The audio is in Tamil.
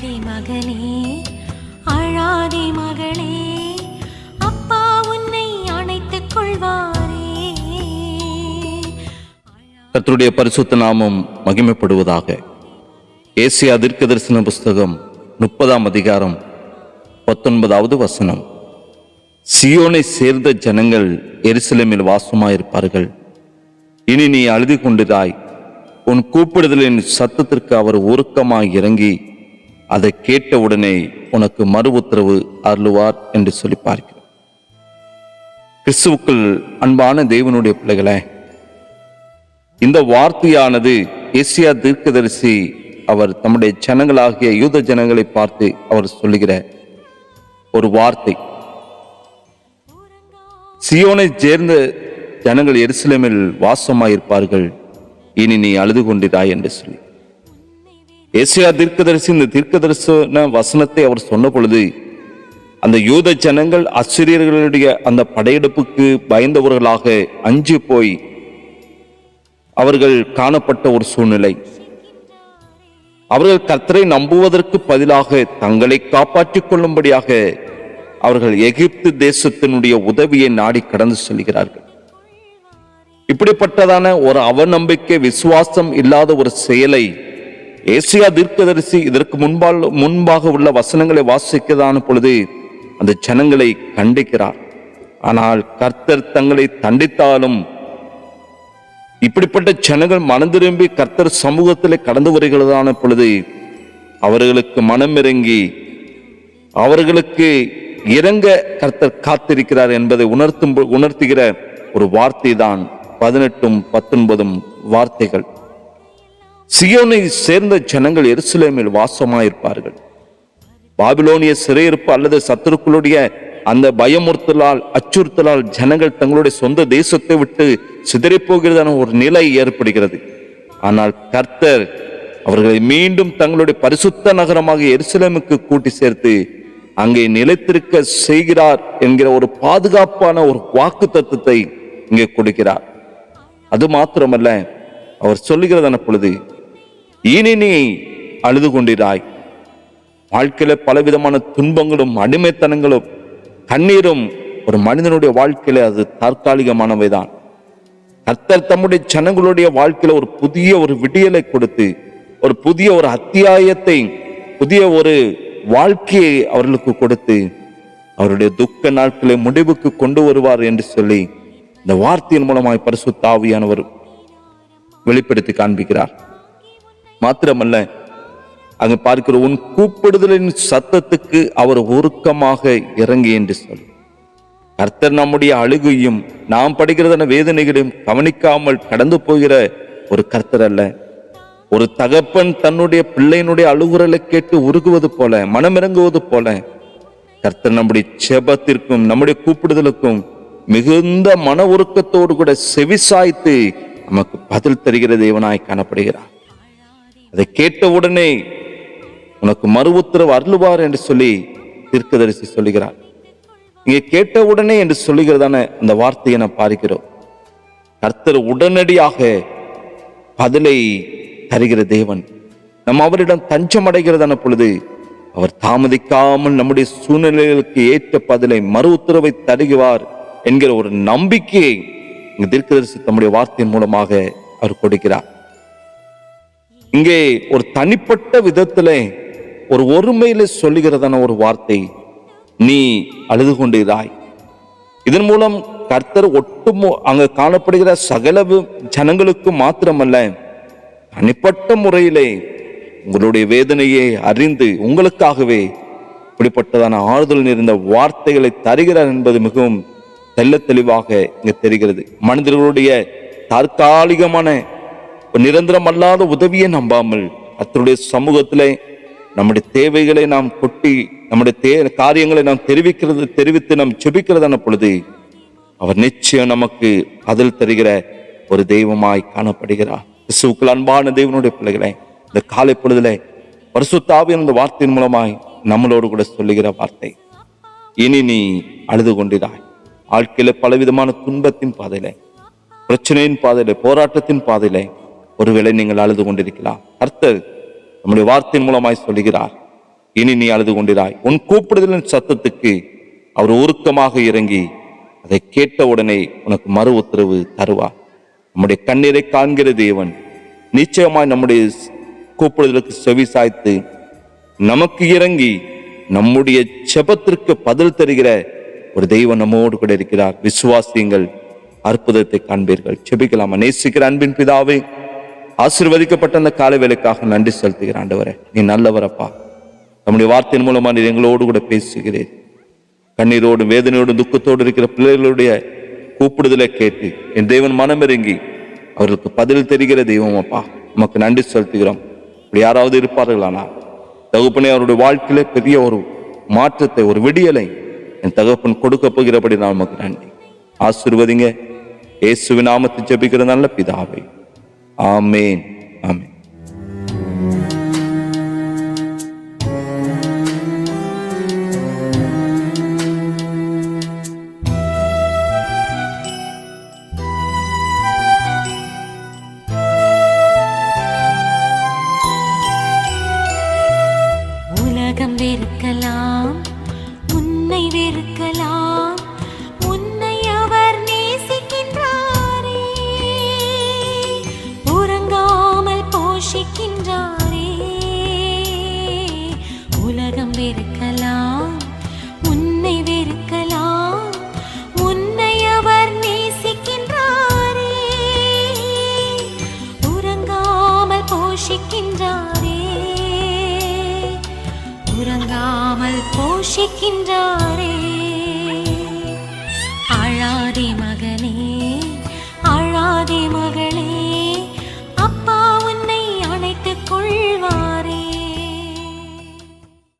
அழாதே மகனே, அழாதே மகளே, அப்பா உன்னை அணைத்துக் கொள்வாரே. கர்த்தருடைய பரிசுத்த நாமம் மகிமைப்படுவதாக. ஏசாயா தீர்க்கதரிசன புஸ்தகம் 30ஆம் அதிகாரம் 19வது வசனம். சியோனை சேர்ந்த ஜனங்கள் எருசலேமில் வாசமாயிருப்பார்கள். இனி நீ அழுது கொண்டிராய். உன் கூப்பிடுதலின் சத்தத்திற்கு அவர் உருக்கமாய் இறங்கி அதை கேட்டவுடனே உனக்கு மறு உத்தரவு அருளுவார் என்று சொல்லி பார்க்கிறோம். கிறிஸ்துவுக்குள் அன்பான தேவனுடைய பிள்ளைகளே, இந்த வார்த்தையானது ஏசாயா தீர்க்கதரிசி அவர் தம்முடைய ஜனங்களாகிய யூத ஜனங்களை பார்த்து அவர் சொல்லுகிற ஒரு வார்த்தை. சியோனை சேர்ந்த ஜனங்கள் எருசலேமில் வாசமாயிருப்பார்கள். இனி நீ அழுது கொண்டிராய் என்று சொல்லி ஏசாயா தீர்க்கதரிசி இந்த தீர்க்கதரிசன வசனத்தை அவர் சொன்ன பொழுது, அந்த யூத ஜனங்கள் அசிரியர்களுடைய அந்த படையெடுப்புக்கு பயந்தவர்களாக அஞ்சு போய் அவர்கள் காணப்பட்ட ஒரு சூழ்நிலை. அவர்கள் கர்த்தரை நம்புவதற்கு பதிலாக தங்களை காப்பாற்றிக் கொள்ளும்படியாக அவர்கள் எகிப்து தேசத்தினுடைய உதவியை நாடி கடந்து செல்கிறார்கள். இப்படிப்பட்டதான ஒரு அவநம்பிக்கை, விசுவாசம் இல்லாத ஒரு செயலை ஏசாயா தீர்க்கதரிசி இதற்கு முன்பாக உள்ள வசனங்களை வாசிக்கதான பொழுது அந்த ஜனங்களை கண்டிக்கிறார். ஆனால் கர்த்தர் தங்களை தண்டித்தாலும் இப்படிப்பட்ட ஜனங்கள் மனம் திரும்பி கர்த்தர் சமூகத்திலே கடந்து வருகிறதான பொழுது அவர்களுக்கு மனம் இறங்கி அவர்களுக்கு இறங்க கர்த்தர் காத்திருக்கிறார் என்பதை உணர்த்துகிற ஒரு வார்த்தை தான் 18, 19 வார்த்தைகள். சியோனை சேர்ந்த ஜனங்கள் எருசலேமில் வாசமாயிருப்பார்கள். பாபிலோனிய சிறையிருப்பு அல்லது சத்துருக்களுடைய அந்த பயமுறுத்தலால், அச்சுறுத்தலால் ஜனங்கள் தங்களுடைய சொந்த தேசத்தை விட்டு சிதறி போகிறதான ஒரு நிலை ஏற்படுகிறது. ஆனால் கர்த்தர் அவர்களை மீண்டும் தங்களுடைய பரிசுத்த நகரமாக எருசலேமுக்கு கூட்டி சேர்த்து அங்கே நிலைத்திருக்க செய்கிறார் என்கிற ஒரு பாதுகாப்பான ஒரு வாக்கு தத்துவத்தை இங்கே கொடுக்கிறார். அது மாத்திரமல்ல, அவர் சொல்லுகிறதான பொழுது, இனி நீ அழுது கொண்டிராய். வாழ்க்கையில பலவிதமான துன்பங்களும் அடிமைத்தனங்களும் கண்ணீரும் ஒரு மனிதனுடைய வாழ்க்கையில அது தற்காலிகமானவைதான். கர்த்தர் தம்முடைய ஜனங்களுடைய வாழ்க்கையில ஒரு புதிய ஒரு விடியலை கொடுத்து, ஒரு புதிய ஒரு அத்தியாயத்தை, புதிய ஒரு வாழ்க்கையை அவர்களுக்கு கொடுத்து அவருடைய துக்க நாட்களை முடிவுக்கு கொண்டு வருவார் என்று சொல்லி இந்த வார்த்தையின் மூலமாய் பரிசுத்த ஆவியானவர் வெளிப்படுத்தி காண்பிக்கிறார். மாத்திரமல்ல, அங்கு பார்க்கிற உன் கூப்பிடுதலின் சத்தத்துக்கு அவர் உருக்கமாக இறங்கி என்று சொல்லி கர்த்தர் நம்முடைய அழுகையும் நாம் படுகிறதான வேதனைகளையும் கவனிக்காமல் கடந்து போகிற ஒரு கர்த்தர் அல்ல. ஒரு தகப்பன் தன்னுடைய பிள்ளையினுடைய அழுகுரலை கேட்டு உருகுவது போல, மனமிறங்குவது போல கர்த்தர் நம்முடைய செபத்திற்கும் நம்முடைய கூப்பிடுதலுக்கும் மிகுந்த மன உருக்கத்தோடு கூட செவிசாய்த்து நமக்கு பதில் தருகிற தேவனாய் காணப்படுகிறார். அதை கேட்டவுடனே உனக்கு மறு உத்தரவு அருளுவார் என்று சொல்லி தீர்க்கதரிசி சொல்லுகிறார். இங்கே கேட்டவுடனே என்று சொல்லுகிறதான அந்த வார்த்தையை நாம் பார்க்கிறோம். கர்த்தர் உடனடியாக பதிலை தருகிற தேவன். நம்ம அவரிடம் தஞ்சம் அடைகிறதான பொழுது அவர் தாமதிக்காமல் நம்முடைய சூழ்நிலைகளுக்கு ஏற்ற பதிலை, மறு உத்தரவை தருகிறார் என்கிற ஒரு நம்பிக்கையை தீர்க்கதரிசி தம்முடைய வார்த்தையின் மூலமாக அவர் கொடுக்கிறார். இங்கே ஒரு தனிப்பட்ட விதத்திலே ஒரு ஒருமையில சொல்லுகிறதான ஒரு வார்த்தை, நீ அழுது கொண்டிராய். இதன் மூலம் கர்த்தர் அங்க காணப்படுகிற சகல ஜனங்களுக்கு மாத்திரமல்ல, தனிப்பட்ட முறையிலே உங்களுடைய வேதனையை அறிந்து உங்களுக்காகவே இப்படிப்பட்டதான ஆறுதல் நிறைந்த வார்த்தைகளை தருகிறார் என்பது மிகவும் தெல்ல தெளிவாக இங்க தெரிகிறது. மனிதர்களுடைய தற்காலிகமான நிரந்தரம் அல்லாத உதவியை நம்பாமல் கர்த்தருடைய சமூகத்திலே நம்முடைய தேவைகளை நாம் கொட்டி, நம்முடைய காரியங்களை நாம் தெரிவித்து நாம் செபிக்கிறதான பொழுது அவர் நிச்சயம் நமக்கு பதில் தருகிற ஒரு தெய்வமாய் காணப்படுகிறார். கிறிஸ்துவுக்குள் அன்பான தேவனுடைய பிள்ளைகளை, இந்த காலை பொழுதிலே பரிசுத்த ஆவியின் இந்த வார்த்தையின் மூலமாய் நம்மளோடு கூட சொல்லுகிற வார்த்தை, இனி நீ அழுது கொண்டிராய். வாழ்க்கையில பலவிதமான துன்பத்தின் பாதையில, பிரச்சனையின் பாதையில, போராட்டத்தின் பாதையில ஒருவேளை நீங்கள் அழுது கொண்டிருக்கலாம். கர்த்தர் நம்முடைய வார்த்தையின் மூலமாய் சொல்லுகிறார், இனி நீ அழுது கொண்டிராய். உன் கூப்பிடுதலின் சத்தத்துக்கு அவர் உருக்கமாக இறங்கி அதை கேட்ட உடனே உனக்கு மறு உத்தரவு தருவார். நம்முடைய கண்ணீரை காண்கிற தேவன் நிச்சயமாய் நம்முடைய கூப்பிடுதலுக்கு செவி சாய்த்து நமக்கு இறங்கி நம்முடைய ஜெபத்திற்கு பதில் தருகிற ஒரு தெய்வம் நம்மோடு கூட இருக்கிறார். விசுவாசியுங்கள், அற்புதத்தை காண்பீர்கள். ஜெபிக்கலாமா? நேசிக்கிற அன்பின் பிதாவே, ஆசீர்வதிக்கப்பட்ட அந்த காலை வேளைக்காக நன்றி செலுத்துகிற ஆண்டவரே, நீ நல்லவரப்பா. நம்முடைய வார்த்தையின் மூலமா நீர் எங்களோடு கூட பேசுகிறேன். கண்ணீரோடும் வேதனையோடும் துக்கத்தோடு இருக்கிற பிள்ளைகளுடைய கூப்பிடுதலை கேட்டு என் தேவன் மனமிறங்கி அவர்களுக்கு பதில் தெரிகிற தெய்வம் அப்பா, நமக்கு நன்றி செலுத்துகிறோம். இப்படி யாராவது இருப்பார்களானா தகப்பனே, அவருடைய வாழ்க்கையில பெரிய ஒரு மாற்றத்தை, ஒரு விடியலை என் தகப்பன் கொடுக்க போகிறபடி நான் நமக்கு நன்றி. ஆசீர்வதிங்க. இயேசுவின் நாமத்தில் ஜெபிக்கிற நல்ல பிதாவே, ஆமேன், ஆமேன். உலகம் வெறுக்கலாம், உன்னை வெறுக்கலாம், உன்னை அவர் நேசிக்கின்றாரே, உறங்காமல் போஷிக்கின்றாரே. உலகம் வெறுக்கலாம், உன்னை வெறுக்கலாம், உன்னை அவர் நேசிக்கின்றாரே, உறங்காமல் போஷிக்கின்றாரே, உறங்காமல் போஷிக்கின்றாரே. அழாதே